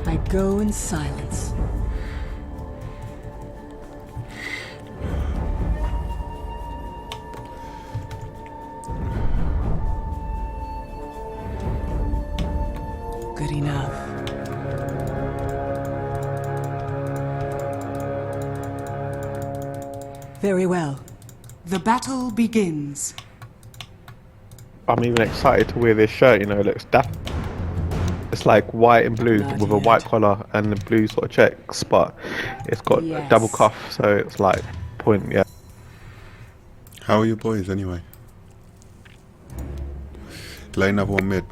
I go in silence. Good enough. Very well. The battle begins. I'm even excited to wear this shirt, you know, it looks daft. It's like white and blue Not with a yet. white collar and the blue sort of checks, but it's got a Yes. double cuff, so it's like point, yeah. How are your boys anyway? Lay another one mid.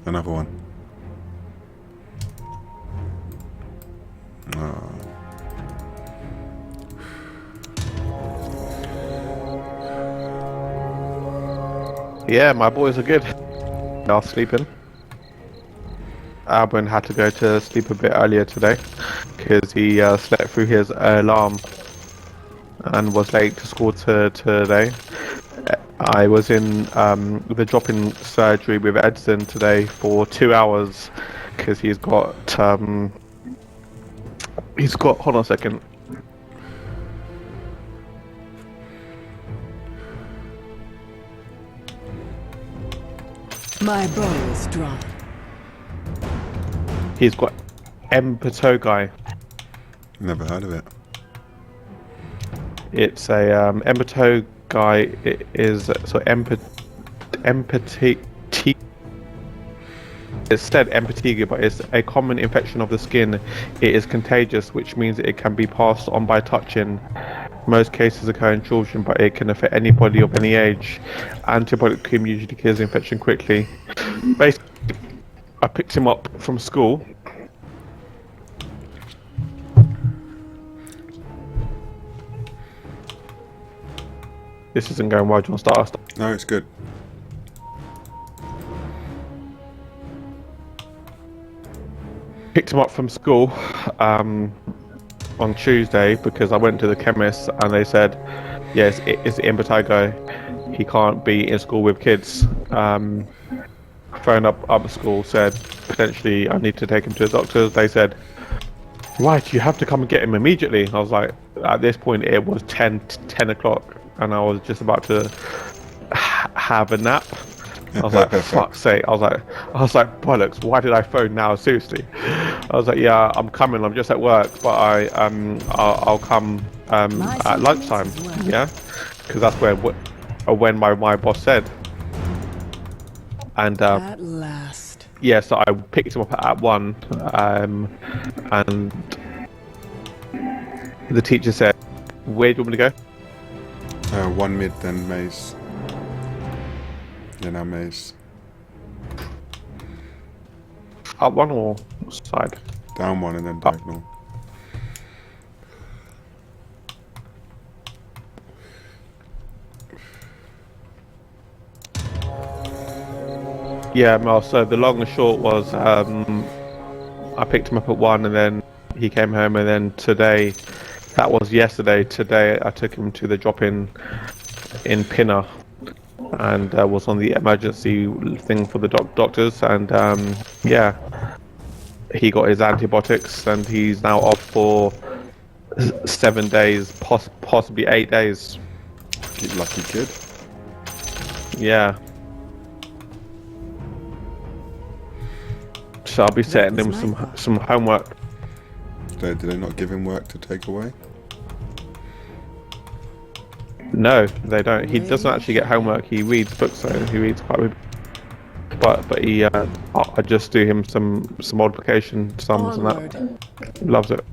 Another one. Oh. Yeah, my boys are good. They are sleeping. Albin had to go to sleep a bit earlier today because he slept through his alarm and was late to school today. I was in the drop-in surgery with Edson today for 2 hours because he's got hold on a second. My bow is drawn. He's got empatogi. Never heard of it. It's a empatogi. It is so empathy. It's said empathy, but it's a common infection of the skin. It is contagious, which means it can be passed on by touching. Most cases occur in children, but it can affect anybody of any age. Antibiotic cream usually kills the infection quickly. Basically, I picked him up from school. This isn't going well. Do you want to start? No, it's good. Picked him up from school on Tuesday because I went to the chemist and they said, yes, it's impetigo. He can't be in school with kids. Phoned up school, said potentially I need to take him to the doctors. They said, right, you have to come and get him immediately. I was like, at this point it was 10 o'clock and I was just about to have a nap. I was like, for fuck's sake. I was like, bollocks, why did I phone now? Seriously. I was like, yeah, I'm coming, I'm just at work, but I'll come at lunchtime. Yeah, because that's when my boss said. And At last. yeah, so I picked him up at 1, and the teacher said, where do you want me to go? One mid, then maze. Yeah, now maze. Up 1 or side? Down one and then diagonal. Yeah, Mel, so the long and short was I picked him up at 1 and then he came home, and then today, that was yesterday, today I took him to the drop-in in Pinner and was on the emergency thing for the doctors, and yeah, he got his antibiotics and he's now off for 7 days, possibly 8 days. Keep lucky kid. Yeah. So I'll be setting him some homework. Do they not give him work to take away? No, they don't. He doesn't actually get homework. He reads books, though. He reads quite a bit. But he, I just do him some multiplication sums and that. He loves it.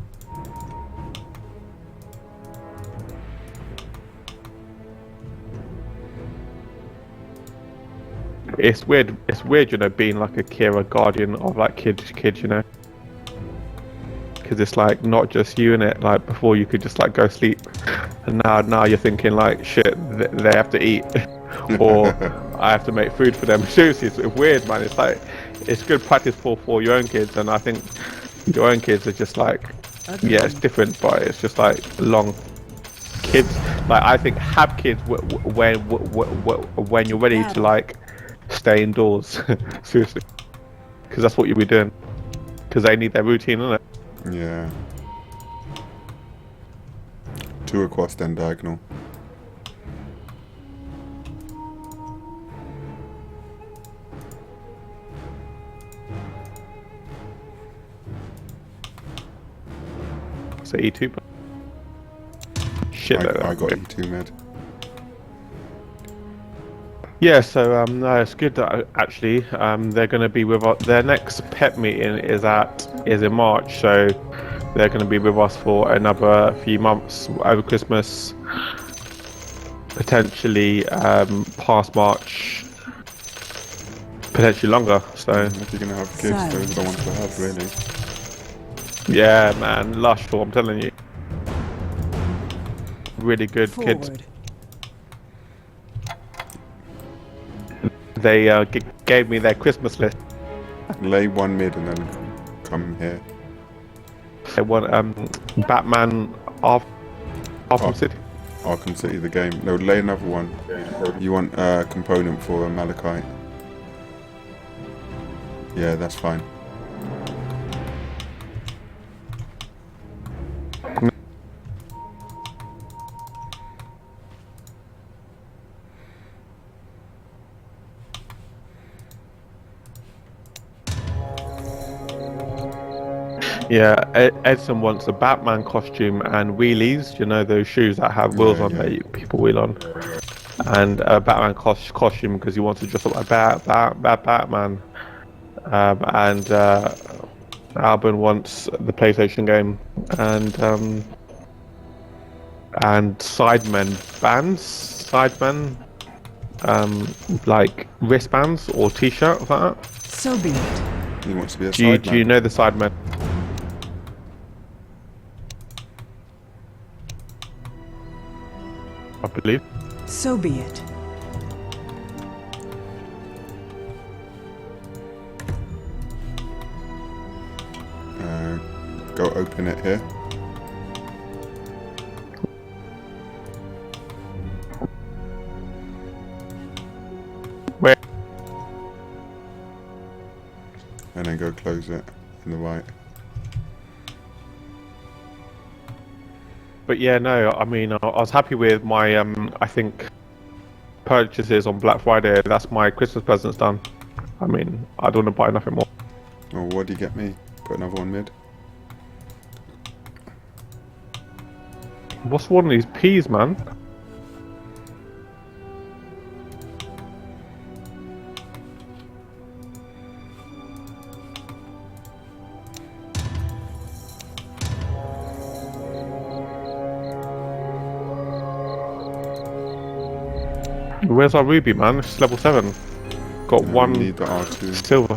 It's weird. It's weird, you know, being like a carer, guardian of like kids, you know. Because it's like not just you in it. Like before, you could just like go sleep, and now you're thinking like, shit, they have to eat, or I have to make food for them. Seriously, it's weird, man. It's like it's good practice for your own kids, and I think your own kids are just like, yeah, it's different, but it's just like long. Kids, like I think, have kids when you're ready to like stay indoors. Seriously, because that's what you'll be doing. Because they need their routine, innit? Yeah. 2 across, then diagonal. So E2. Shit, I got E2 mid. Yeah, so no, it's good that actually they're going to be with us. Their next pep meeting is in March, so they're going to be with us for another few months over Christmas, potentially past March, potentially longer. So If you're gonna have kids, those are the ones to have, really. yeah, man, lustful. I'm telling you, really good kids. Forward. They gave me their Christmas list. Lay 1 mid and then come here. They want Batman Arkham City. Arkham City, the game. No, lay another one. You want a component for a Malachite. Yeah, that's fine. Yeah, Edson wants a Batman costume and wheelies. You know those shoes that have wheels on that people wheel on, and a Batman costume because he wants to dress up like Batman. And Albin wants the PlayStation game and sidemen, like wristbands or T-shirt like that. So be it. He wants to be a Do you sideman. know the sidemen? I believe. So be it. Go open it here. Where? And then go close it in the right. But yeah, no, I mean, I was happy with my, I think, purchases on Black Friday. That's my Christmas presents done. I mean, I don't want to buy nothing more. Oh, what do you get me? Put another one mid. What's one of these peas, man? Where's our ruby, man? It's level 7. Got We one need the R2. silver.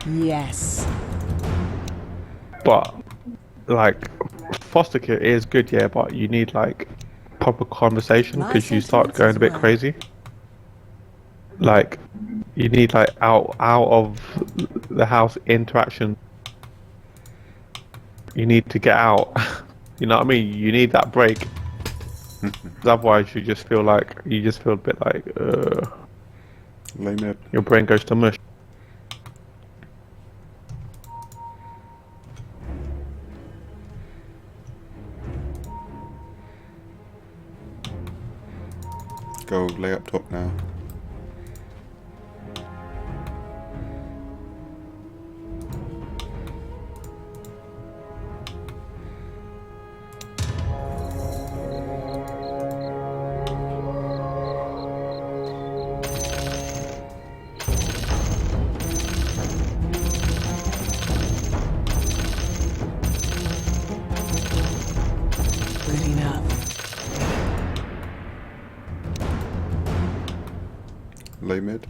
Yes. But, like, foster care is good, yeah, but you need, like, proper conversation because you start going a bit crazy. Like, you need, like, out of the house interaction. You need to get out. You know what I mean? You need that break. Otherwise, you just feel a bit like, Lay mid. your brain goes to mush. Go lay up top now. Good enough. Lay mid.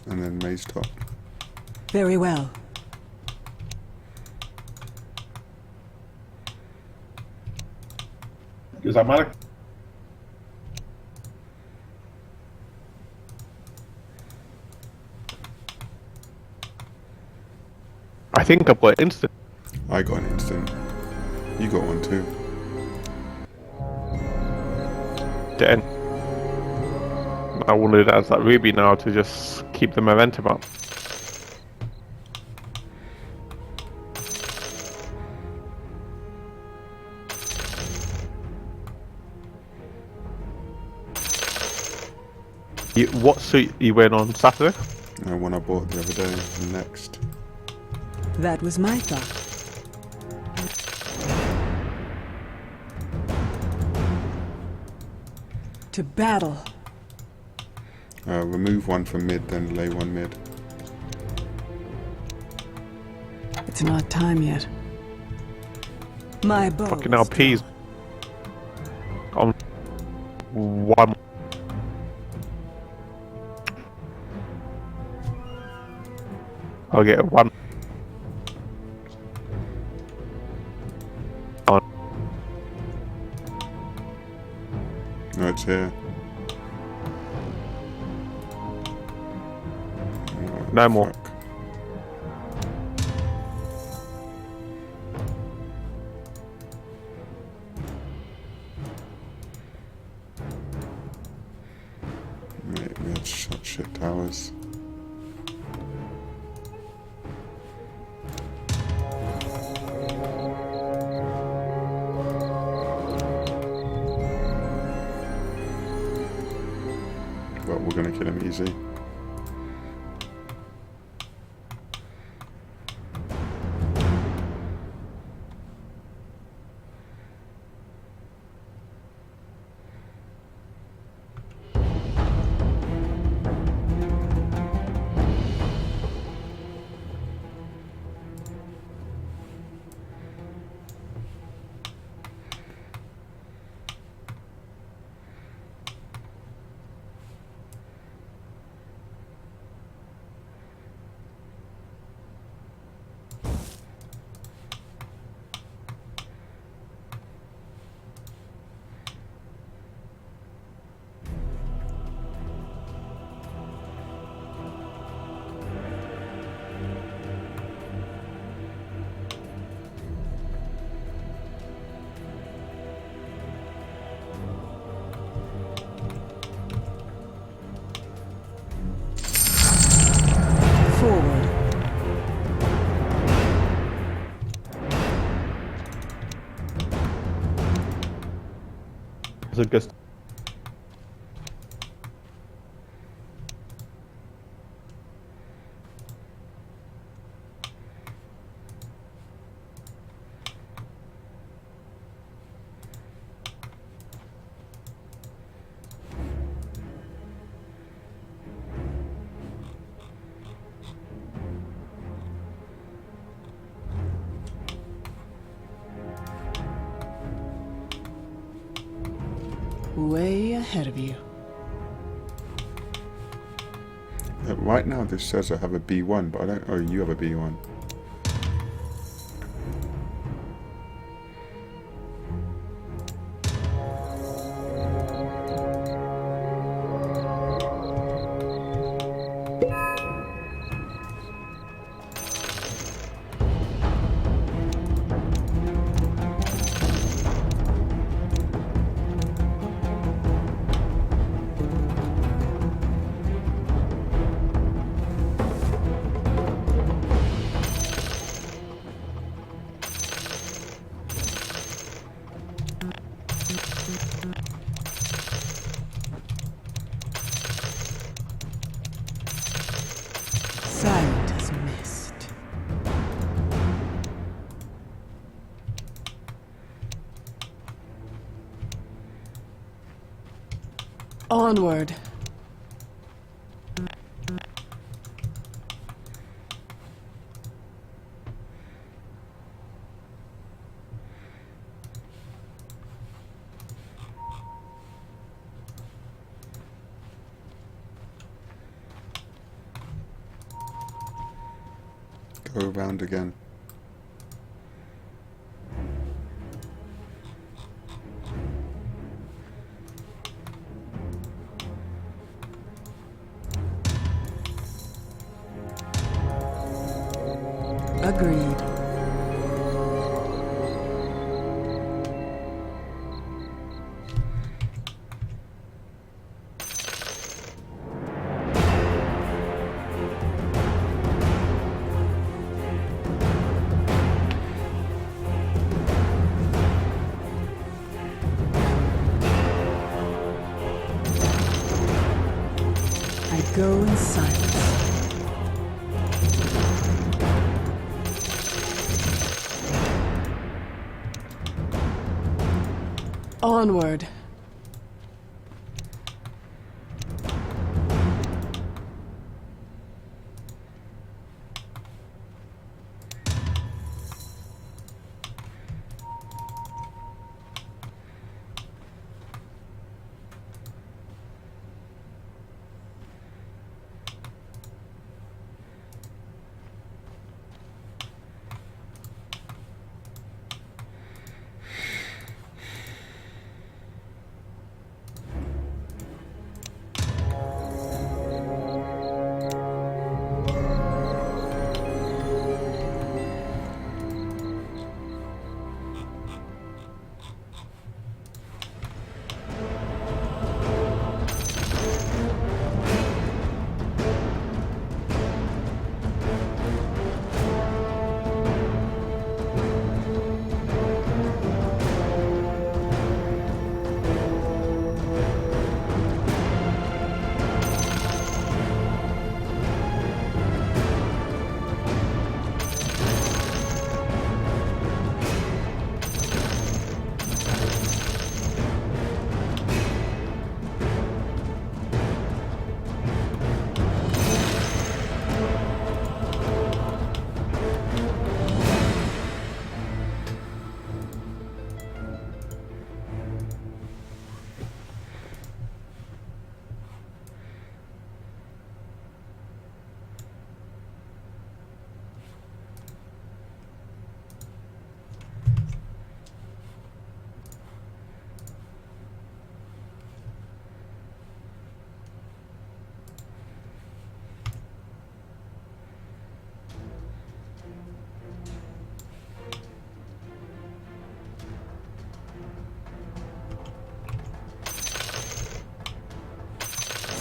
And then maze top. Very well. Is that Malik? think I've got instant. I got an instant. You got one too. Then I will do that as that ruby now to just keep the momentum up. What suit you wearing on Saturday? One I bought the other day. Next. That was my thought. To battle. Remove one from mid, then lay one mid. It's not time yet. My bow. Fucking is LPs. drawn. On one. I'll get one. On. No, it's here. Oh, No more. fuck. Mate, we had such shit towers. But we're gonna kill him easy. Forward. It's a good. Way ahead of you. Right now this says I have a B1, but I don't. Oh, you have a B1. Silent as mist. Onward. Go around again. Agreed. I go in silence. Onward.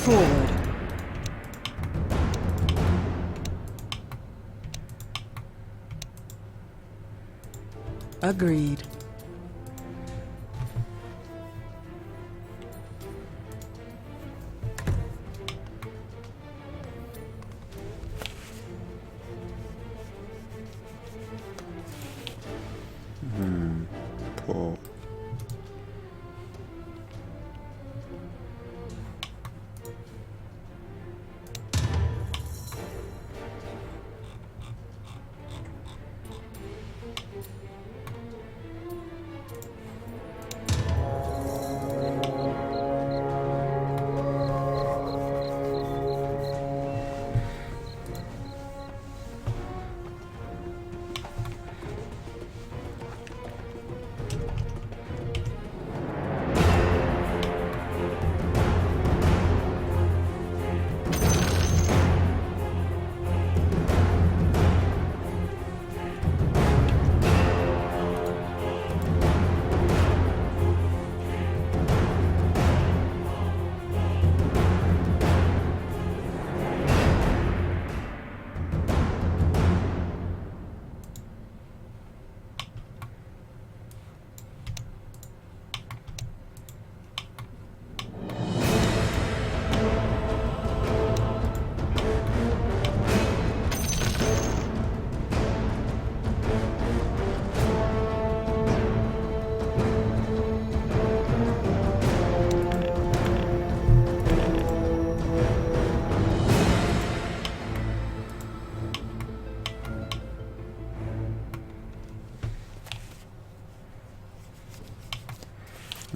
Forward. Agreed. Poor.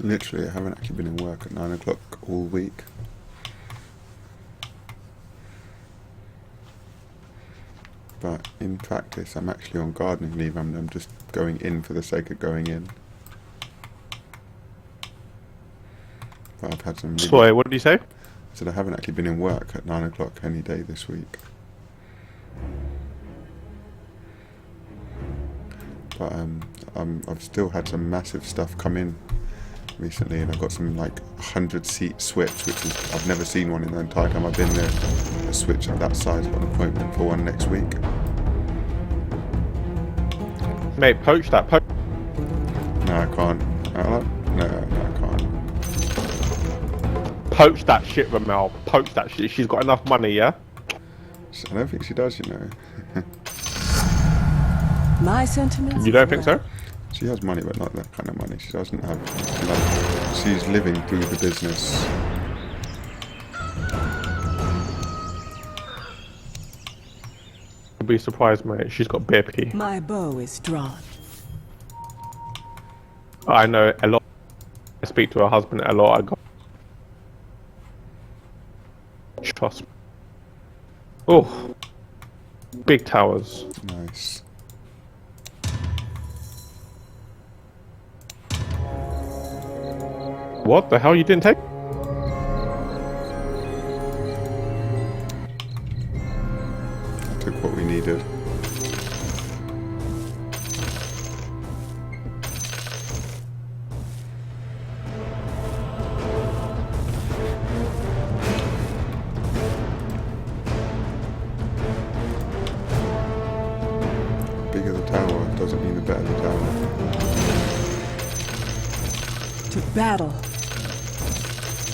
Literally, I haven't actually been in work at 9 o'clock all week. But in practice, I'm actually on gardening leave. I'm just going in for the sake of going in. But I've had some really... Sorry, what did you say? said I haven't actually been in work at 9 o'clock any day this week. But I've still had some massive stuff come in recently, and I've got some like 100-seat switch, which is I've never seen one in the entire time I've been there. A switch of that size. I've got an appointment for one next week. Mate, poach that. No, I can't. No, I can't. Poach that shit, Ramel. Poach that shit. She's got enough money, yeah? I don't think she does, you know. My sentiments. You don't think so? She has money, but not that kind of money. She doesn't have. She's living through the business. I'd be surprised, mate. She's got beer pee. My bow is drawn. I know a lot. I speak to her husband a lot. I got trust. Oh, big towers. Nice. What the hell? You didn't take? I took what we needed. Bigger the tower doesn't mean the better the tower. To battle.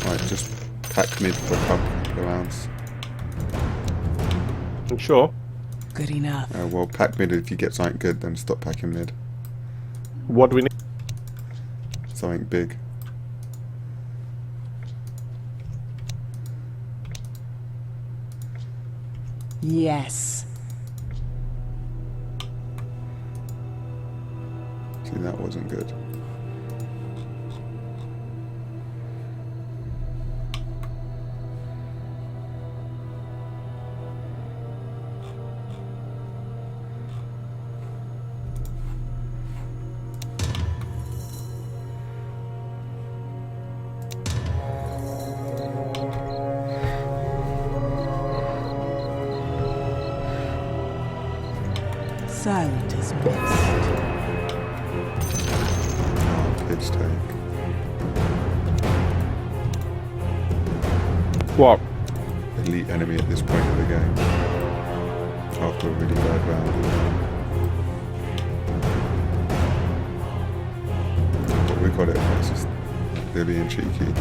Right, just pack mid for a couple of rounds. I'm sure. Good enough. Well, pack mid if you get something good, then stop packing mid. What do we need? Something big. Yes. See, that wasn't good. Silent as mist. Oh, pitch take. What? Elite enemy at this point of the game. After a really bad round. But we got it. It's just they're being cheeky.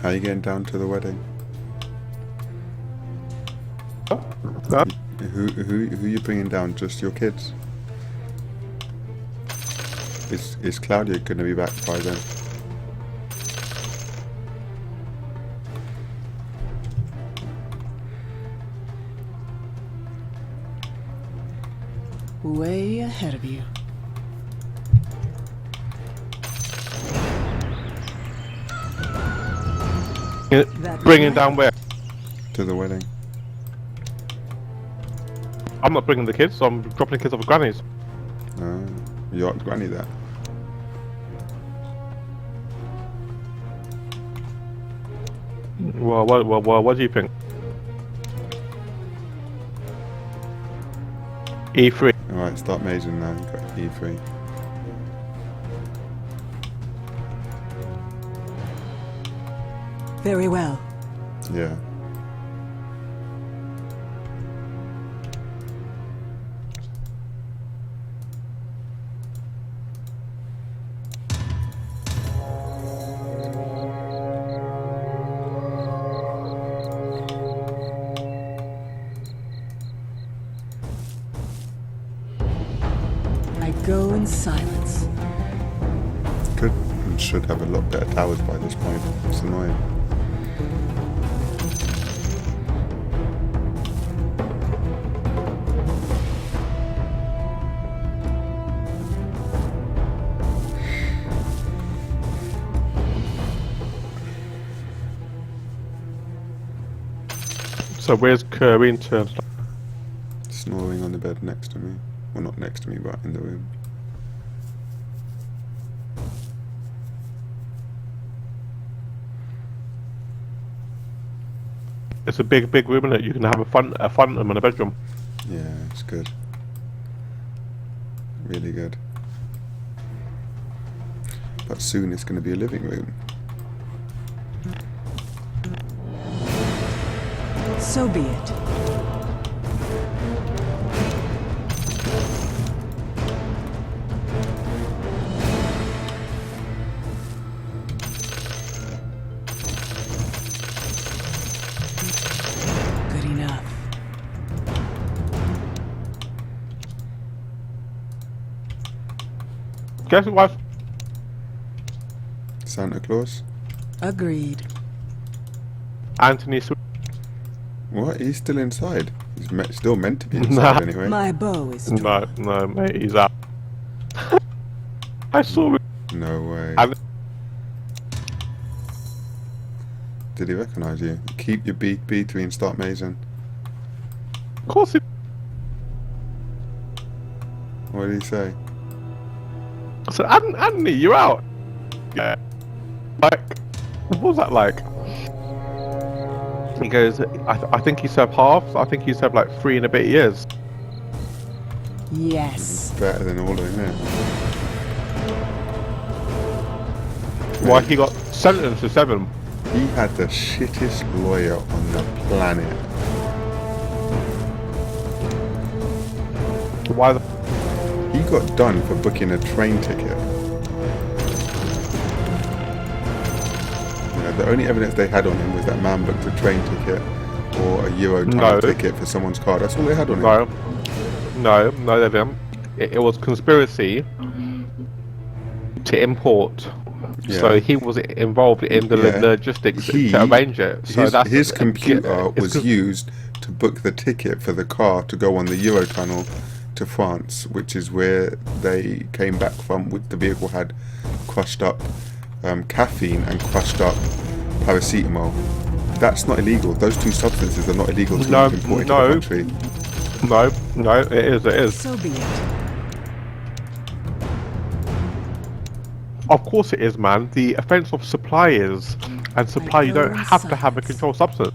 How are you getting down to the wedding? Huh? Who you bringing down? Just your kids? Is Claudia going to be back by then? Way ahead of you. Bringing down where? To the wedding. I'm not bringing the kids. I'm dropping the kids off at Granny's. You asked Granny that. Well, what do you think? E3. Alright, start mazing now. You've got E3. Very well. Yeah. Go in silence. Could and should have a lot better towers by this point. It's annoying. So where's Curry in terms of... Snoring on the bed next to me. Well, not next to me, but in the room. It's a big room, isn't it? You can have a front room and a bedroom. Yeah, it's good. Really good. But soon it's going to be a living room. So be it. Good enough. Guess what? Santa Claus? Agreed. Anthony Sw- What? He's still inside. He's still meant to be Nah. inside anyway. My bow is No, drawn. no, mate, he's out. I saw him. No way. And Did he recognise you? Keep your beak B3 and start mazing. of course he... What did he say? I said, Anthony, you're out. Yeah. Like, what was that like? He goes, I think he served half. I think he served like 3 and a bit years. Yes. Better than all of them, yeah. Why he got sentenced to 7. He had the shittest lawyer on the planet. Why the... He got done for booking a train ticket. The only evidence they had on him was that man booked a train ticket or a Euro ticket for someone's car. That's all they had on him. No, they didn't. It was conspiracy to import. Yeah. So he was involved in the Yeah. logistics to arrange it. So His computer it's was used to book the ticket for the car to go on the Eurotunnel to France, which is where they came back from. With the vehicle had crushed up caffeine and crushed up paracetamol. That's not illegal. Those two substances are not illegal to import into the country. No, it is. So be it. Of course it is, man. The offence of supply is, and supply you don't have to have a controlled substance.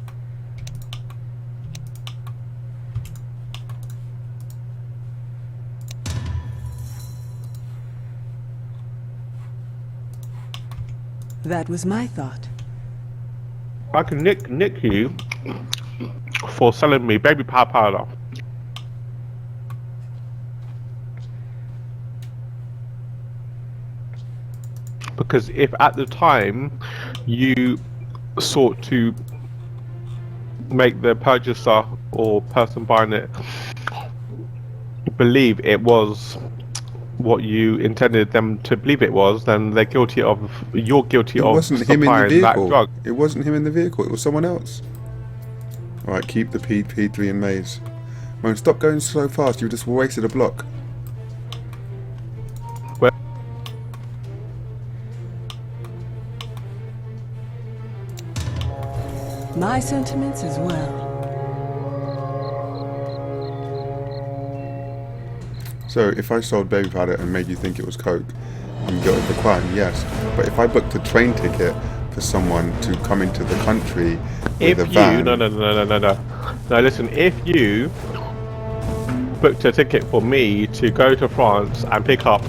That was my thought. I can nick you for selling me baby powder. Because if at the time you sought to make the purchaser or person buying it believe it was what you intended them to believe it was, then they're guilty of. You're guilty It of wasn't him in the supplying that vehicle. drug. It wasn't him in the vehicle. It was someone else. All right, keep the P3 in maze. Man, stop going so fast. You just wasted a block. Well, My sentiments as well. So if I sold baby powder and made you think it was coke, I'm guilty of a crime, yes. But if I booked a train ticket for someone to come into the country with a van... No, listen, if you booked a ticket for me to go to France and pick up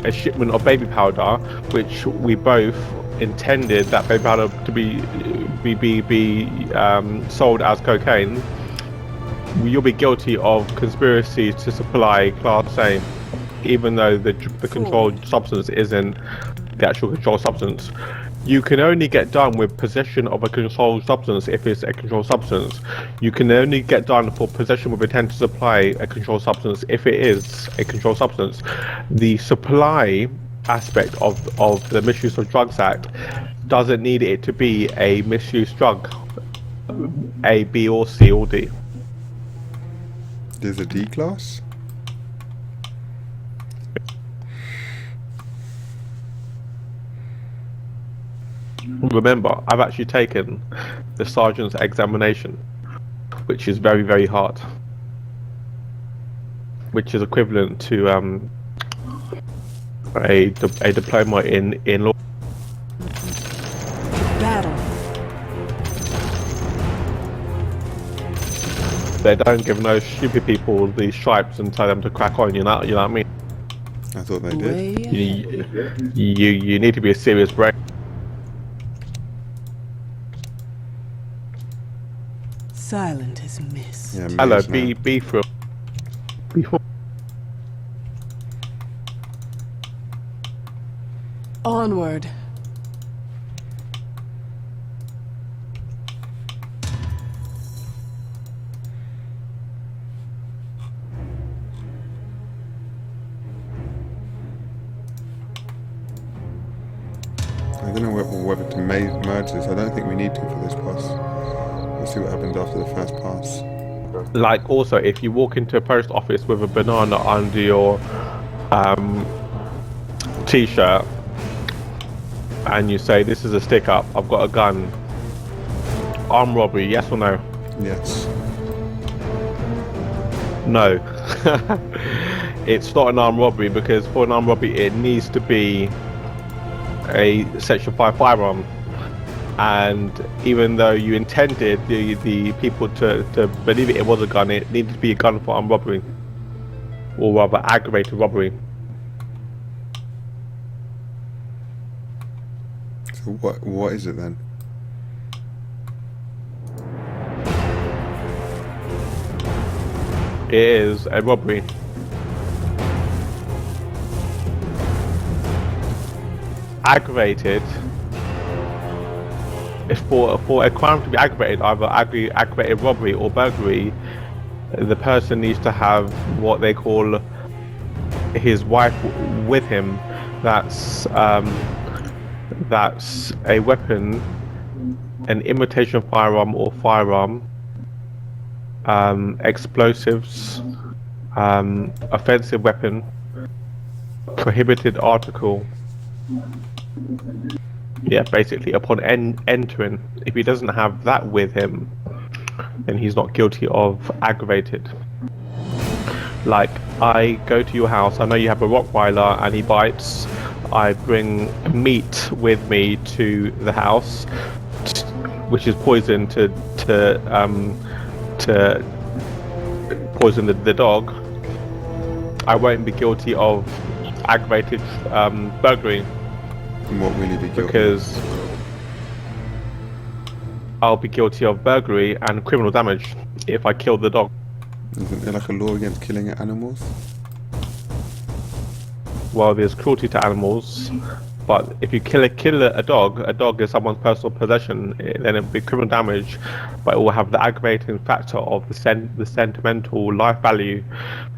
a shipment of baby powder, which we both intended that baby powder to be sold as cocaine, you'll be guilty of conspiracy to supply Class A, even though the controlled substance isn't the actual controlled substance. You can only get done with possession of a controlled substance if it's a controlled substance. You can only get done for possession with intent to supply a controlled substance if it is a controlled substance. The supply aspect of the Misuse of Drugs Act doesn't need it to be a misuse drug, A, B, or C, or D. There's a D class? Remember, I've actually taken the sergeant's examination, which is very, very hard. Which is equivalent to a diploma in law. Battle. They don't give those stupid people these stripes and tell them to crack on. You know what I mean? I thought they did. Way ahead. You need to be a serious brain. Silent as mist. Yeah, Hello, Maze now. be through. Before. Onward. I don't know whether to merge this. I don't think we need to for this pass. We'll see what happens after the first pass. Like, also, if you walk into a post office with a banana under your t-shirt and you say, "This is a stick up, I've got a gun," armed robbery, yes or no? Yes. No. It's not an armed robbery, because for an armed robbery it needs to be a Section 5 firearm. And even though you intended the people to believe it was a gun, it needed to be a gun for armed robbery, or rather aggravated robbery. So what is it then? It is a robbery. Aggravated. If for a crime to be aggravated, either aggravated robbery or burglary, the person needs to have what they call his wife with him. That's a weapon, an imitation firearm or firearm, explosives, offensive weapon, prohibited article. Yeah, basically, upon entering, if he doesn't have that with him, then he's not guilty of aggravated. Like, I go to your house, I know you have a Rottweiler and he bites, I bring meat with me to the house, which is poison to poison the dog. I won't be guilty of aggravated burglary. And what will you be guilty of? Because I'll be guilty of burglary and criminal damage if I kill the dog. Isn't there like a law against killing animals? Well, there's cruelty to animals, but if you kill a dog is someone's personal possession, then it'll be criminal damage, but it will have the aggravating factor of the sentimental life value,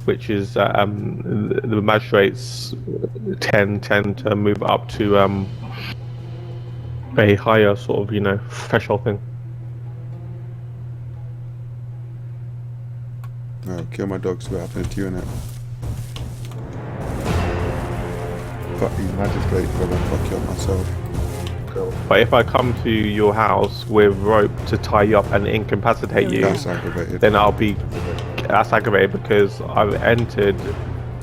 which is the magistrates tend to move up to a higher sort of, threshold thing. No, kill my dog, so what happened to you innit? Fuck you magistrate, brother, fuck you up myself. But if I come to your house with rope to tie you up and incapacitate you, That's aggravated. then that's aggravated because I've entered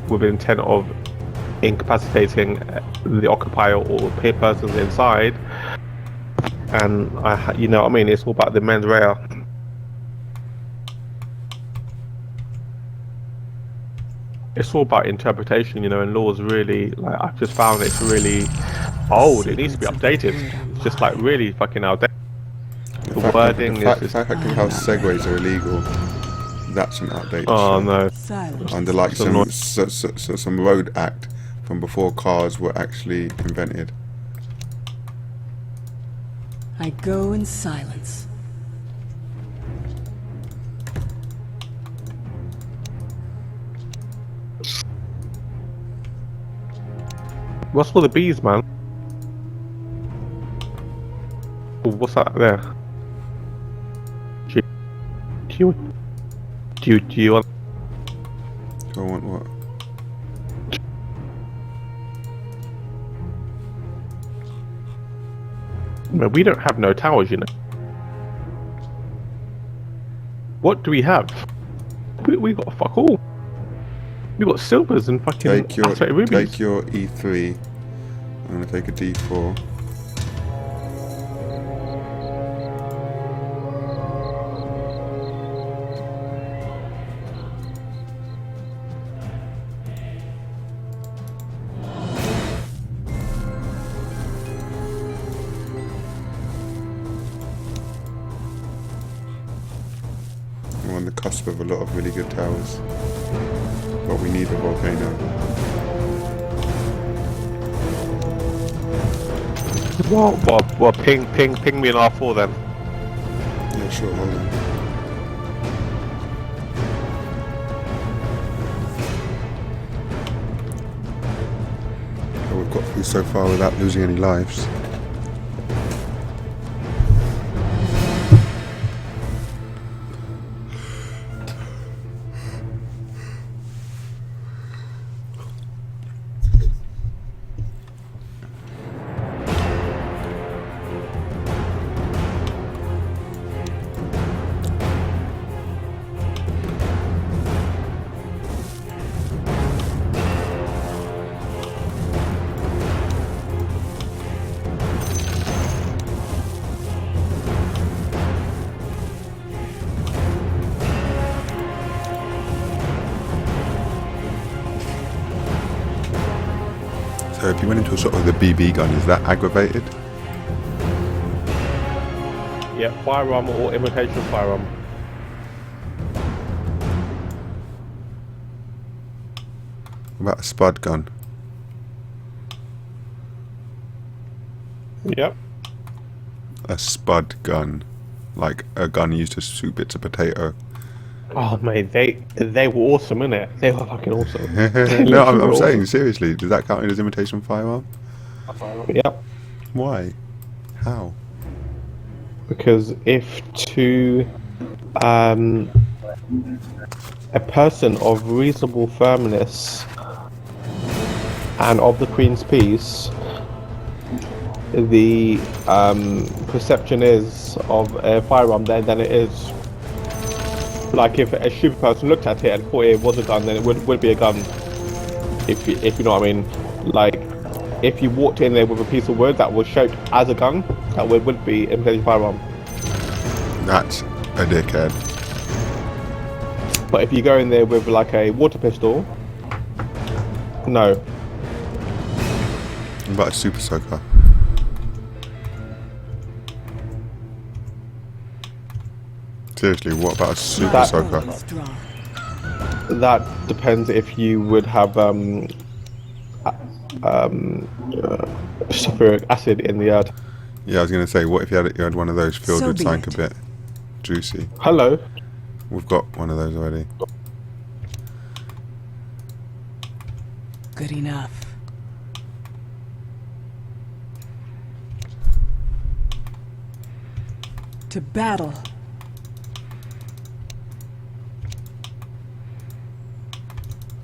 with intent of incapacitating the occupier or persons inside, and you know what I mean, it's all about the mens rea. It's all about interpretation, and laws really, like, I've just found it's really old. It needs to be updated. It's just like really fucking outdated. The wording is. How segways are illegal? That's an outdated. Oh shit. no. Silent. Under like So not- some road act from before cars were actually invented. I go in silence. What's all the bees, man? Oh, what's that there? Do you want? Do I want what? Man, we don't have no towers, you know. What do we have? We got fuck all. We got silvers and fucking aspect rubies. Take your E3. I'm gonna take a D4. We're on the cusp of a lot of really good towers, but we need a volcano. Well, ping me in R4 then. Yeah, sure, hold on. Oh, we've got through so far without losing any lives. So if you went into sort of the BB gun, is that aggravated? Yeah, firearm or imitation firearm. What about a spud gun? Yep. A spud gun. Like a gun used to shoot bits of potato. Oh mate, they were awesome, innit? They were fucking awesome. No, I'm saying seriously, does that count as imitation firearm? Yep. Why? How? Because if to a person of reasonable firmness and of the Queen's peace, the perception is of a firearm then it is. Like if a stupid person looked at it and thought it was a gun, then it would be a gun. If you know what I mean. Like if you walked in there with a piece of wood that was shaped as a gun, that would be imitation firearm. That's a dickhead. But if you go in there with like a water pistol, no. What about a super soaker? Seriously, what about a super soaker? That depends if you would have sulfuric acid in the earth. Yeah, I was gonna say, what if you had one of those filled So with be something it. a bit juicy? Hello. We've got one of those already. Good enough. To battle.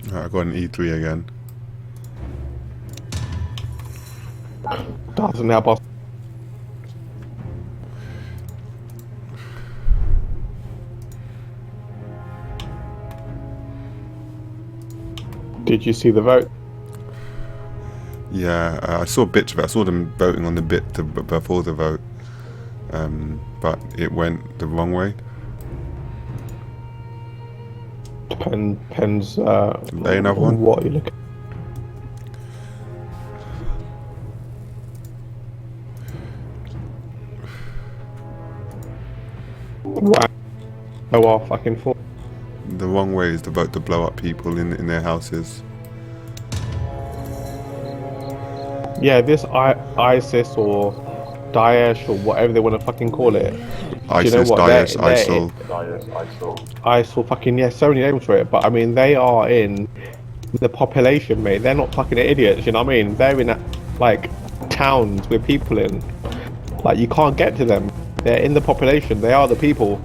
Right, I've got an E3 again. Doesn't help us. Did you see the vote? Yeah, I saw bits of it. I saw them voting on the bit before the vote, but it went the wrong way. Depends. Lay another one? What you look at. Wow. Oh, well, fucking four. The wrong way is to vote to blow up people in their houses. Yeah, this ISIS or Daesh or whatever they want to fucking call it. ISIS, Do you know what? Daesh, They're ISIL. ISIL, fucking, yeah, so many names for it. But I mean, they are in the population, mate. They're not fucking idiots, you know what I mean? They're in like towns with people in. Like, you can't get to them. They're in the population. They are the people.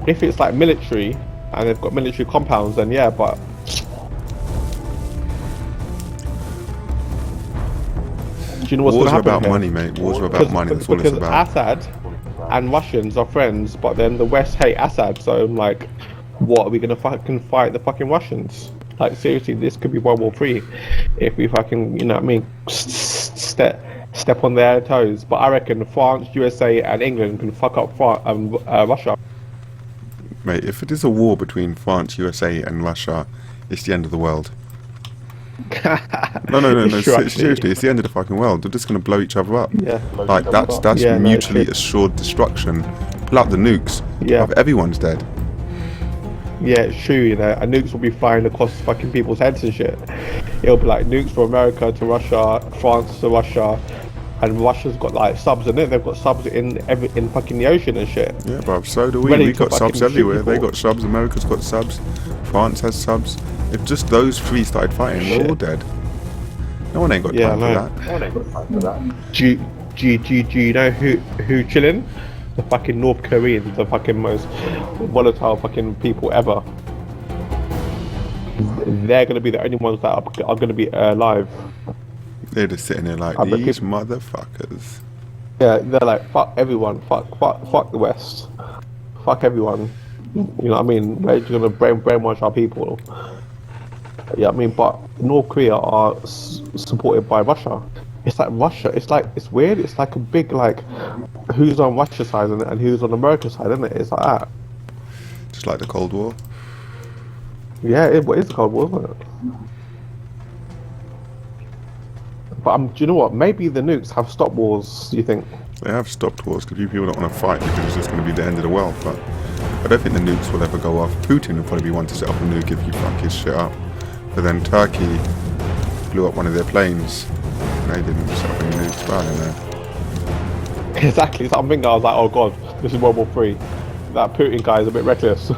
If it's like military and they've got military compounds, then yeah, but do you know what's Wars going are to happen about here? money, mate. Wars are about money. That's all it's Because about. Assad and Russians are friends, but then the West hate Assad. So I'm like, what, are we gonna fucking fight the fucking Russians? Like, seriously, this could be World War III if we fucking, you know what I mean, step on their toes. But I reckon France, USA, and England can fuck up Russia. Mate, if it is a war between France, USA, and Russia, it's the end of the world. No. Sure, actually. Seriously, it's the end of the fucking world. They're just gonna blow each other up. Yeah. Like that's Yeah, no, mutually true. assured destruction. Pull out the nukes. Yeah. Everyone's dead. Yeah, it's true, you know, and nukes will be flying across fucking people's heads and shit. It'll be like nukes from America to Russia, France to Russia, and Russia's got like subs in it. They've got subs in fucking the ocean and shit. Yeah, bruv. So do we. Ready We've to got subs fucking shoot everywhere. They people. got subs. America's got subs. France has subs. If just those three started fighting, we're all dead. No one ain't got Yeah, time I for know. that. Do you know who chilling? The fucking North Koreans, the fucking most volatile fucking people ever. They're gonna be the only ones that are gonna be alive. They're just sitting there like, I bet these people- motherfuckers. Yeah, they're like, fuck everyone, fuck the West, fuck everyone. You know what I mean? We're just gonna brainwash our people. Yeah, I mean, but North Korea are supported by Russia. It's like Russia. It's weird. It's like a big like, who's on Russia's side and who's on America's side, isn't it? It's like that. Just like the Cold War. Yeah, it is the Cold War, isn't it? But do you know what? Maybe the nukes have stopped wars. Do you think? They have stopped wars because people don't want to fight because it's just going to be the end of the world. But I don't think the nukes will ever go off. Putin will probably be one to set up a nuke if you fuck his shit up. But then Turkey blew up one of their planes. They didn't set up any nukes. But I don't know. Exactly. So I'm thinking, I was like, oh god, this is World War III. That Putin guy is a bit reckless.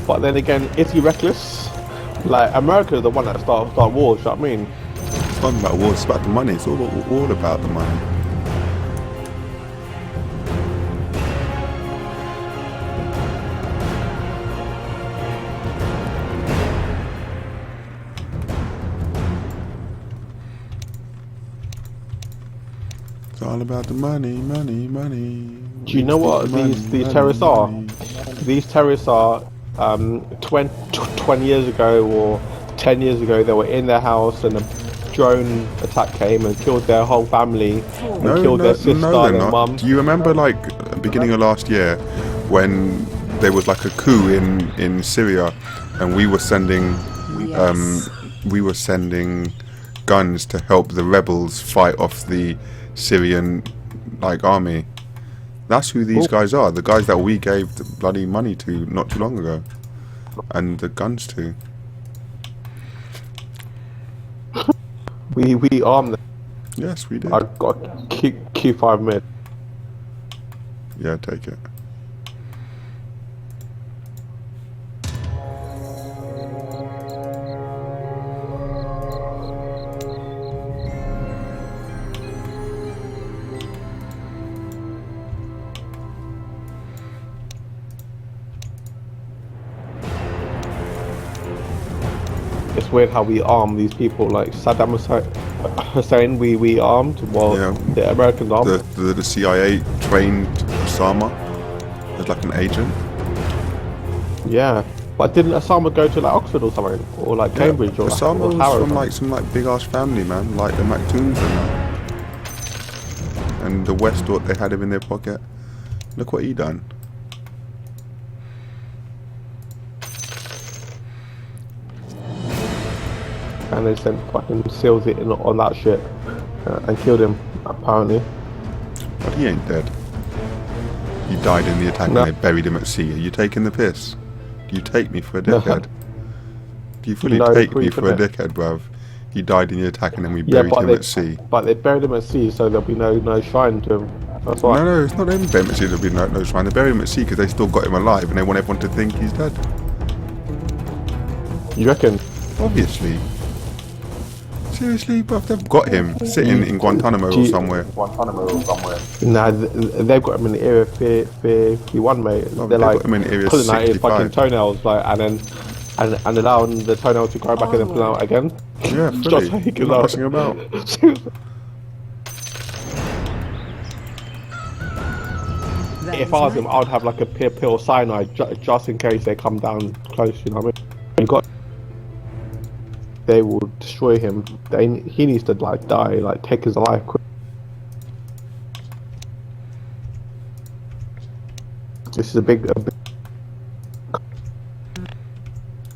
But then again, is he reckless? Like, America is the one that start wars, you know what I mean? It's not about wars, it's about the money. It's all about the money. It's all about the money. Do you know what these terrorists are? These terrorists are 20 years ago or 10 years ago, they were in their house and a drone attack came and killed their whole family and killed their sister they're and not. mum. Do you remember, like, beginning of last year when there was like a coup in Syria, and we were sending guns to help the rebels fight off the Syrian army? That's who these guys are. The guys that we gave the bloody money to not too long ago, and the guns to. We armed them. Yes, we did. I got Q5 mid. Yeah, take it. It's weird how we arm these people. Like Saddam Hussein, we armed, while Yeah. the Americans armed. The CIA trained Osama as like an agent. Yeah, but didn't Osama go to like Oxford or something, or like Cambridge or Osama or was Harrow? from some big ass family, man, like the Maktoums and that. And the West thought they had him in their pocket. Look what he done. And they sent fucking SEALs in on that shit and killed him, apparently. But he ain't dead. He died in the attack No. and they buried him at sea. Are you taking the piss? Do you take me for a No. dickhead? Do you fully No take me proof, for a innit? dickhead, bruv? He died in the attack and then we Yeah, buried him at sea. but they buried him at sea, so there'll be no shrine to him. That's why. No, it's not them buried him at sea. There'll be no shrine. They buried him at sea because they still got him alive and they want everyone to think he's dead. You reckon? Obviously. Seriously, bruv, they've got him sitting in Guantanamo or somewhere. Nah, they've got him in Area 51, mate. Oh, They're they've like got him in Area pulling out his 65. fucking toenails, like, and allowing the toenail to grow back and then pull out again. Yeah, Just fully. like They're not messing about. If I was him, I would have like a pill cyanide just in case they come down close. You know what I mean? You got. They will destroy him. He needs to like die, like take his life quick. This is a big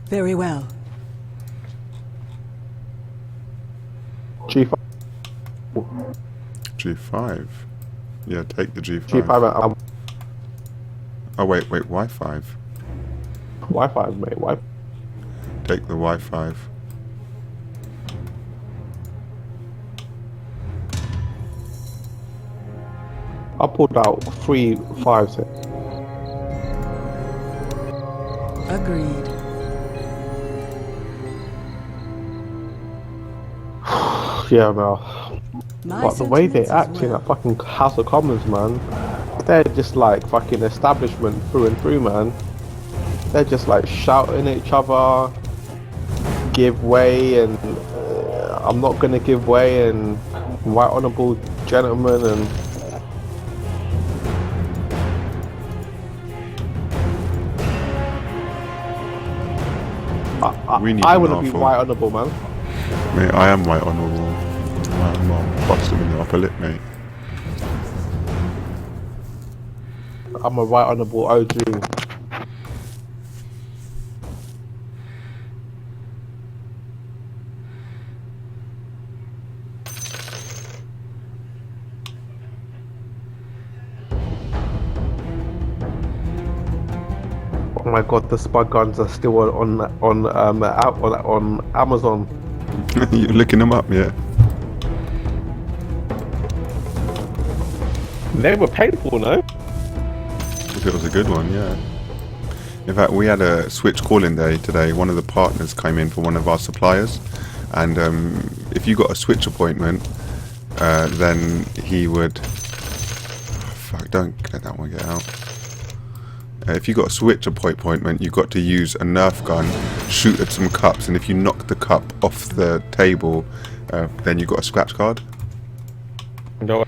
Very well. G5. G5. Yeah, take the G5. G5. Oh wait, Y5. Wi-Fi, mate. Wi-Fi. Take the Y5. I pulled out 3 5s here. Agreed. Yeah, man. My But the way they sentiments as act in well. that fucking House of Commons, man, they're just like fucking establishment through and through, man. They're just like shouting at each other, give way, and I'm not gonna give way, and right honourable gentlemen, and We need I an want to be awful. right honourable, man. Mate, I am right honourable. I'm busting in the upper lip, mate. I'm a right honourable OG. Oh my god, the spud guns are still on Amazon. You're looking them up, yeah? They were painful, no? If it was a good one, yeah. In fact, we had a Switch calling day today. One of the partners came in for one of our suppliers, and if you got a Switch appointment, then he would. Fuck! Don't let that one get out. If you got a Switch appointment, you got to use a Nerf gun, shoot at some cups, and if you knock the cup off the table, then you got a scratch card. No.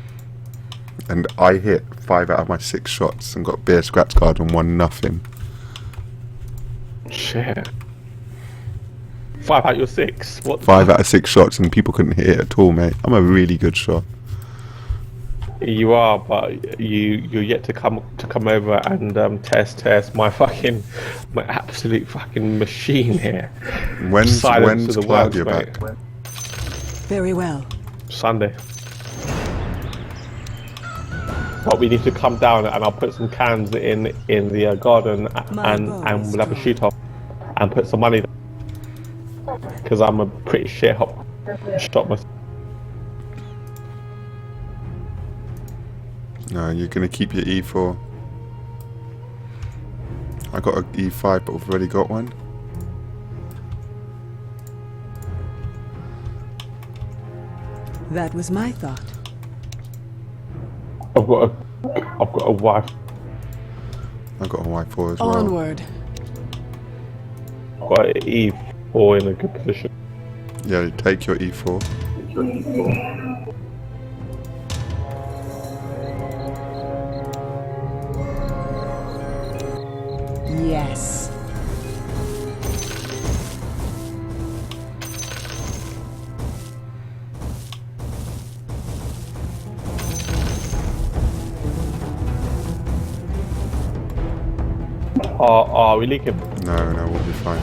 And I hit 5 out of my 6 shots and got bare scratch card and 1 nothing. Shit. 5 out your 6. What? 5 out of 6 shots and people couldn't hit it at all, mate. I'm a really good shot. You are, but you're yet to come over and test my absolute fucking machine here. When's Silence to the Claudia works, back? Very well. Sunday. But we need to come down and I'll put some cans in the garden and we'll have a shoot off and put some money there. Because I'm a pretty shit shot myself. No, you're gonna keep your E4. I got an E5, but I've already got one. That was my thought. I've got a wife. I got a Y4 as well. Onward. I've got an E4 in a good position. Yeah, take your E4. Yes. Are we leaking? No, we'll be fine.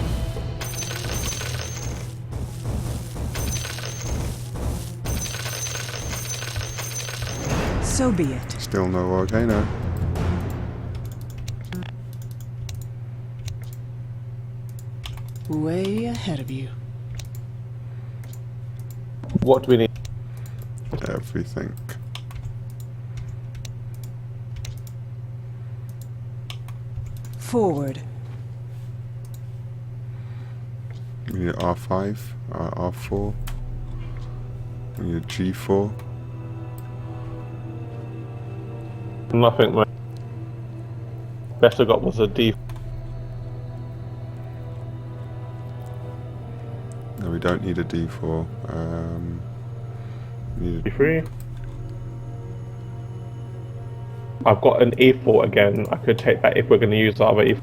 So be it. Still no volcano. Way ahead of you. What do we need? Everything. Forward. We need R5, R4. We need G4. Nothing. My best I got was a D. No, we don't need a D4. We need a D3. I've got an E4 again. I could take that if we're going to use the other E4.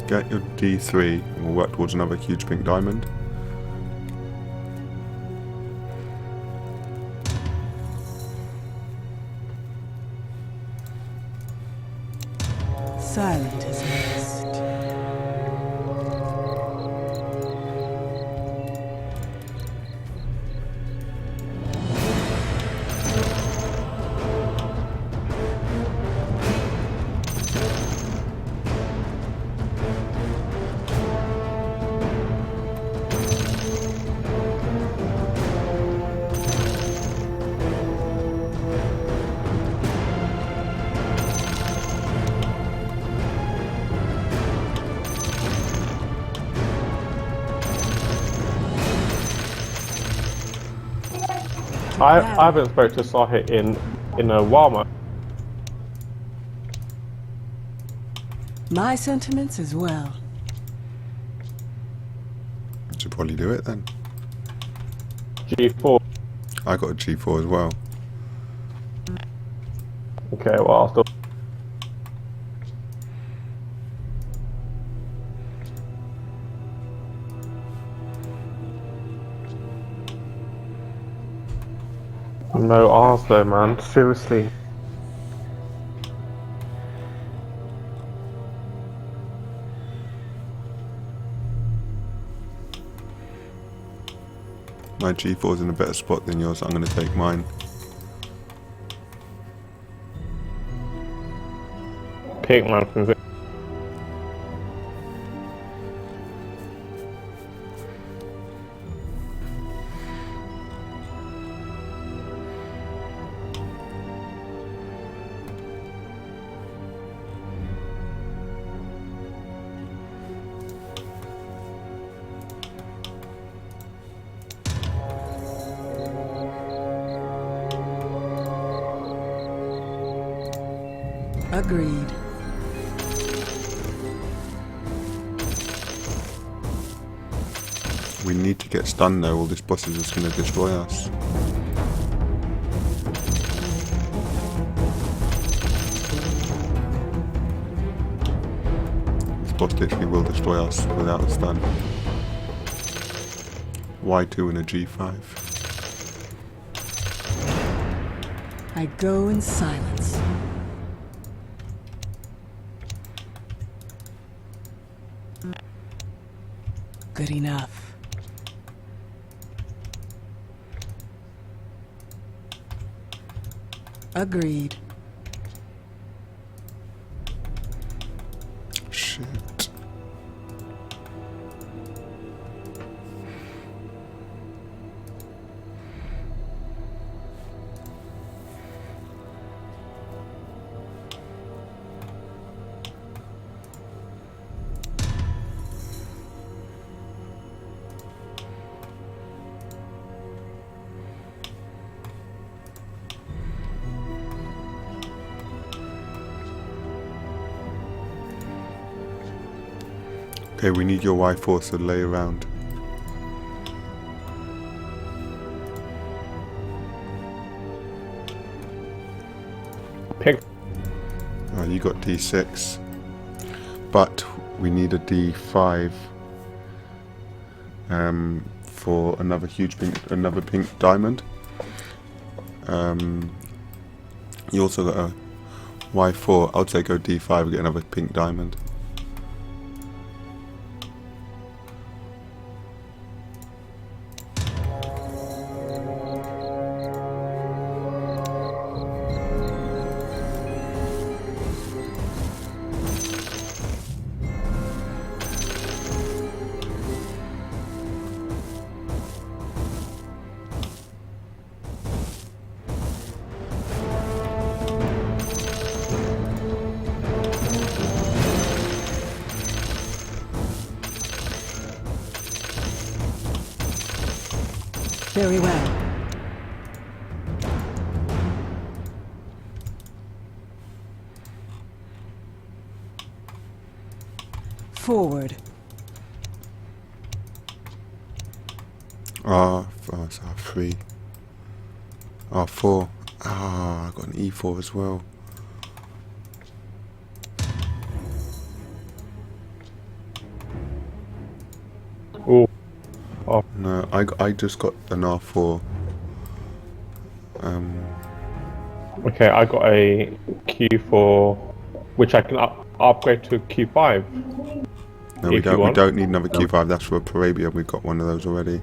Get your D3 and we'll work towards another huge pink diamond. Silent as mist. I haven't spoken to Sahit in a while, man. My sentiments as well. Should probably do it then. G4. I got a G4 as well. Okay, well I'll still. No R's though, man. Seriously. My G4 is in a better spot than yours, so I'm going to take mine. Pink man from Vic. Agreed. We need to get stunned though, or this boss is just going to destroy us. This boss literally will destroy us without a stun. Y2 and a G5. I go in silence. Good enough. Agreed. Shit. Okay, we need your Y4 to lay around. Pick. You got D6, but we need a D5 for another pink diamond. You also got a Y4. I'll say go D5 and get another pink diamond. Very well. Forward. It's R3. R4. I got an E4 as well. Oh. Oh. No, I just got an R4. Okay, I got a Q4, which I can upgrade to Q5. No, we if you don't. We want. don't need another Q5. That's for Parabia. We've got one of those already.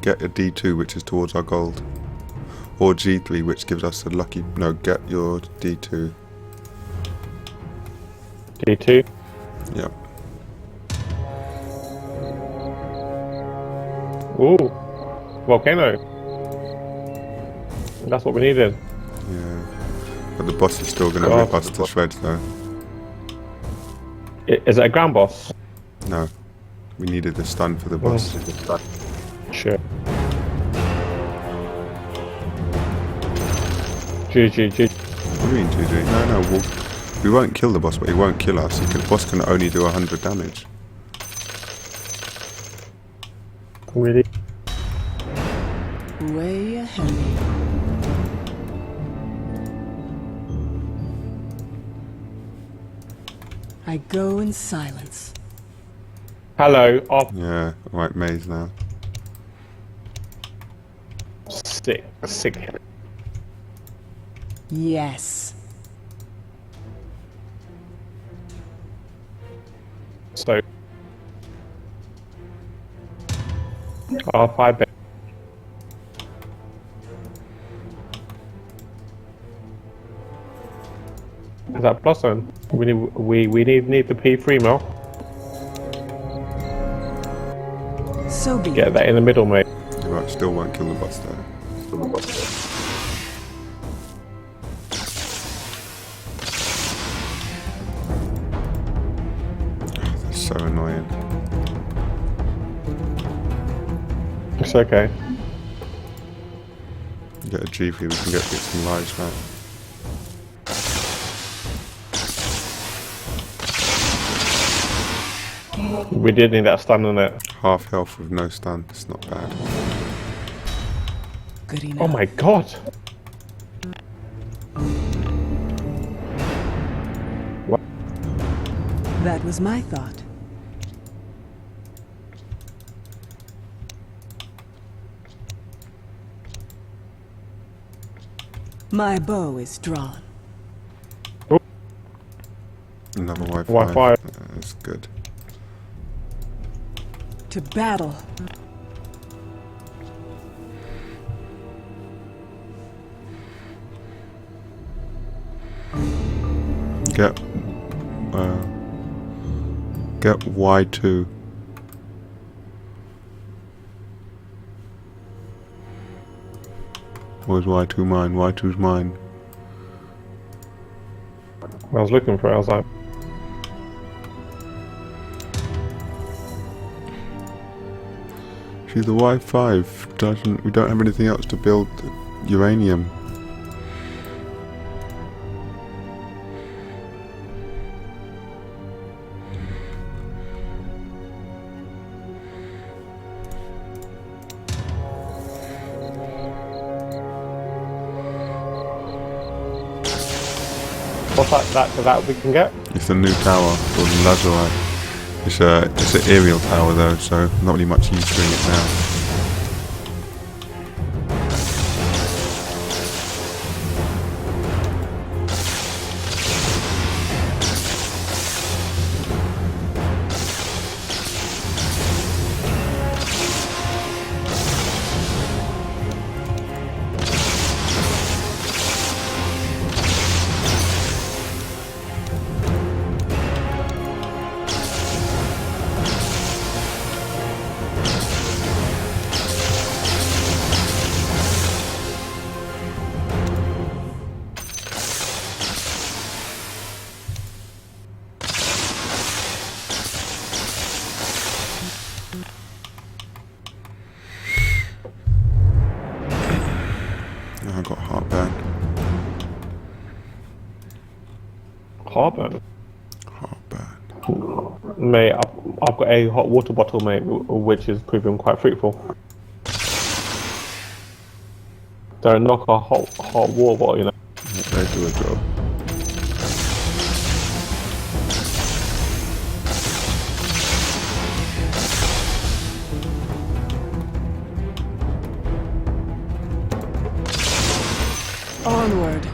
Get a D2, which is towards our gold, or G3, which gives us a lucky. No, get your D2. D2. Yep. Ooh, volcano. That's what we needed. Yeah. But the boss is still going to rip us to shreds, though. Is it a ground boss? No, we needed the stun for the boss. Sure. GG. What do you mean, GG? No, we won't kill the boss, but he won't kill us. The boss can only do 100 damage. Really? Way ahead. I go in silence. Hello. Oh, Yeah, right, maze now. sick. Yes. So. R5. Is that Blossom? We need the P3 mil. So be Get it. that in the middle, mate. Right, still won't kill the boss though. That's so annoying. It's okay. Get a GP, we can get some lives back. We did need that stun on it. Half health with no stun, it's not bad. Good enough. Oh my god! What? That was my thought. My bow is drawn. Another Wi-Fi. Wi-Fi. That's good. To battle. Get Y2. Where's Y2 mine? Y2's mine. I was looking for it, I was like... See, the Y5 doesn't... We don't have anything else to build uranium. What's that we can get? It's a new tower called Lazarite. It's an aerial tower though, so not really much use doing it now. heartburn. Heartburn. Mate, I've got a hot water bottle, mate, which is proving quite fruitful. Don't knock a hot water bottle, you know. They do a job. Onward.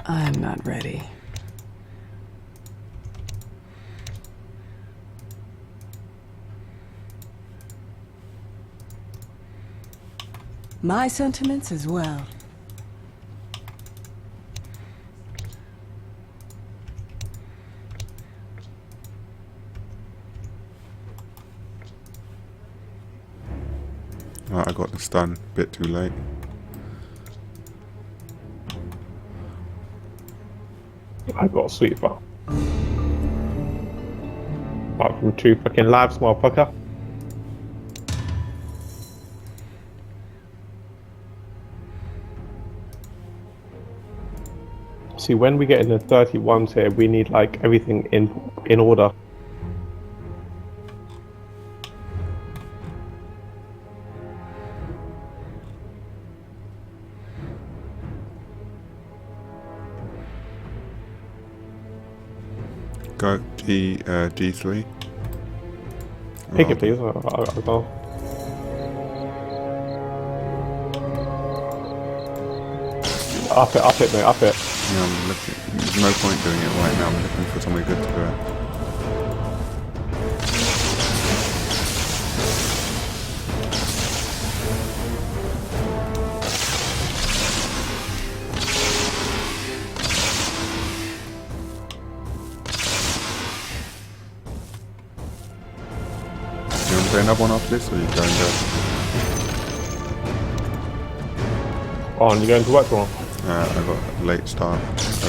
I'm not ready. My sentiments as well. Right, I got the stun. Bit too late. I got a sweet spot. Apart from 2 fucking lives, motherfucker. See, when we get in the 31s here, we need like everything in order. Go D3. Pick it, please. I'll go. Up it, mate, up it. Yeah, I'm looking. There's no point doing it right now. I'm looking for somewhere good to do it. You want to play another one after this, or are you going there? Oh, and you're going to work tomorrow? I got a late start. I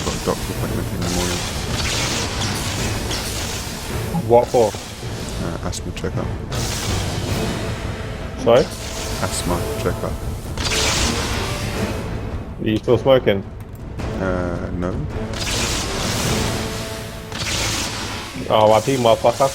got a doctor appointment in the morning. What for? Asthma checkup. Sorry? Asthma checkup. Are you still smoking? No. Oh, I pee, motherfucker.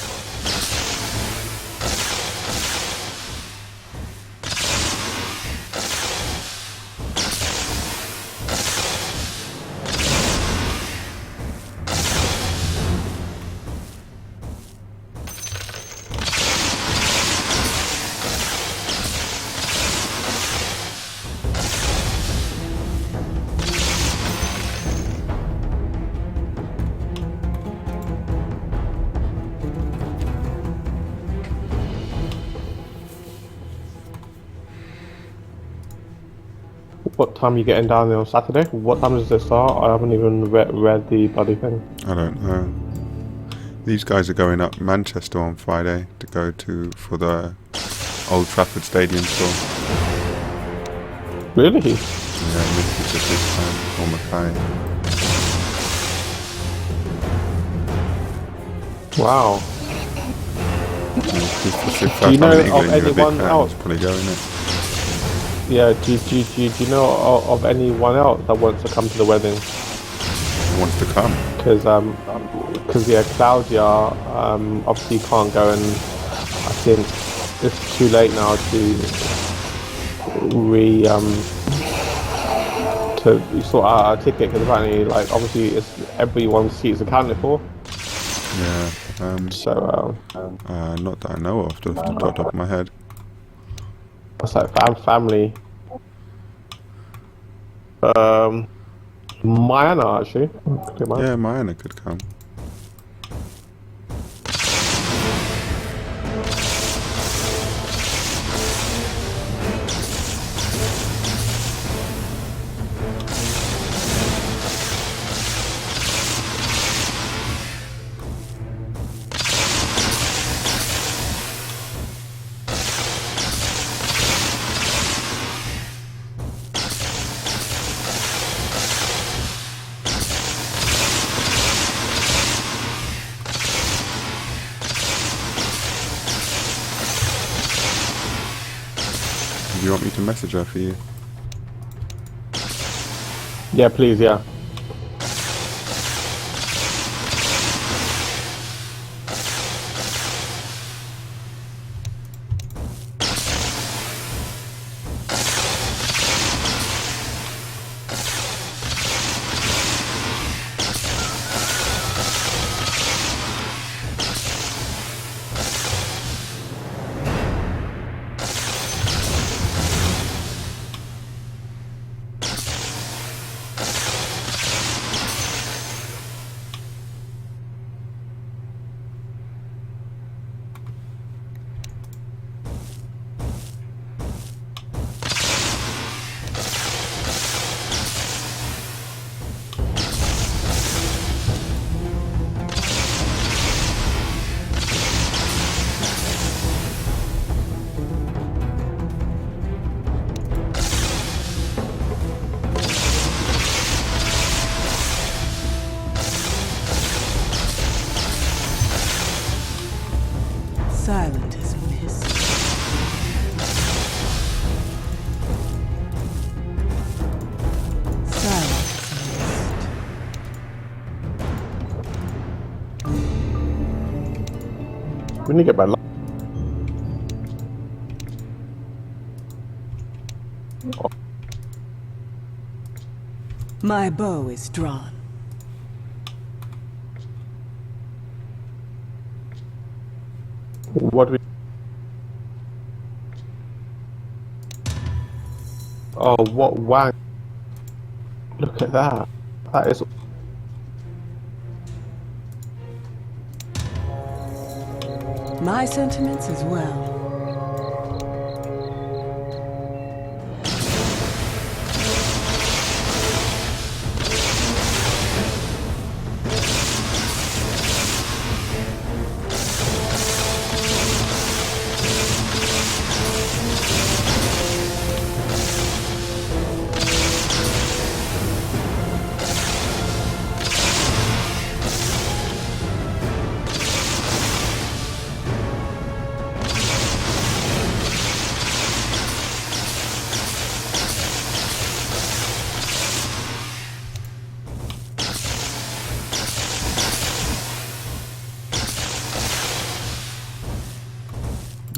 What time are you getting down there on Saturday? What time does it start? I haven't even read the bloody thing. I don't know. These guys are going up Manchester on Friday to go for the Old Trafford Stadium tour. Really? Yeah, Mississippi or Mackay. Wow. Do you know of anyone else? Probably go, innit? Yeah, do you know of anyone else that wants to come to the wedding? Wants to come? Because yeah, Claudia obviously can't go, and I think it's too late now to sort out a ticket, because apparently, like, obviously it's everyone's seat is accounted for. Yeah. So not that I know of, off the top of my head. it's like family. Mayana actually. Yeah, Mayana could come. Do you want me to message her for you? Yeah, please, yeah. Silent as a mist. Silent as a mist. We need to get back. My bow is drawn. What do we? Oh, what wang! Look at that. That is. My sentiments as well.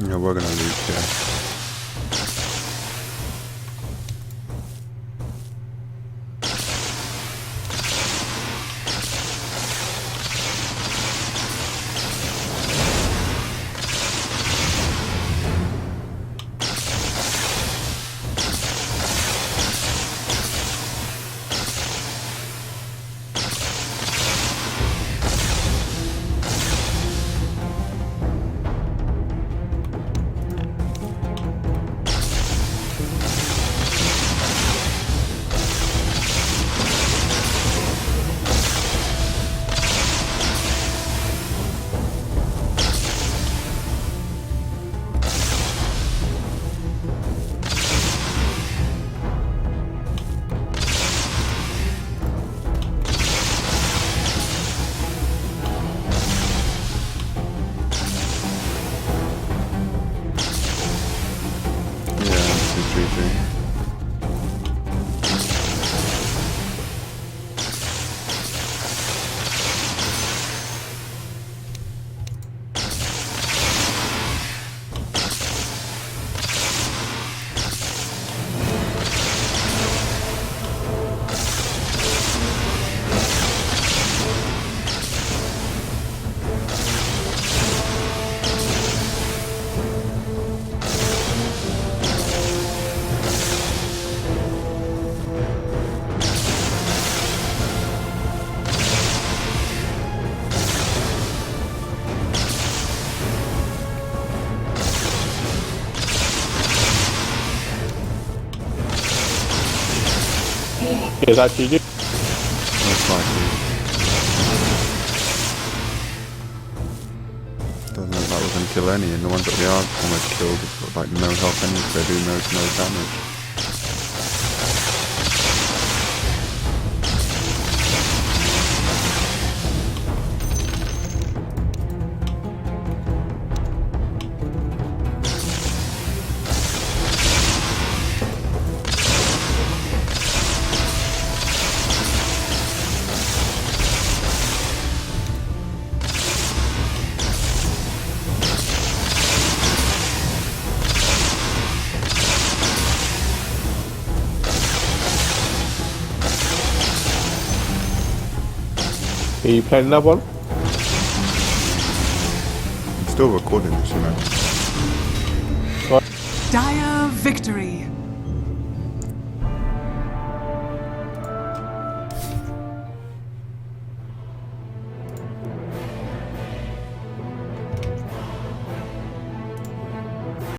Yeah, we're gonna leave here. Is that GG? Most likely. Doesn't look like we're going to kill any, and the ones that we are almost killed have got like no health anyway, they do no damage. Are you playing another one? I'm still recording this, you know. Dire victory.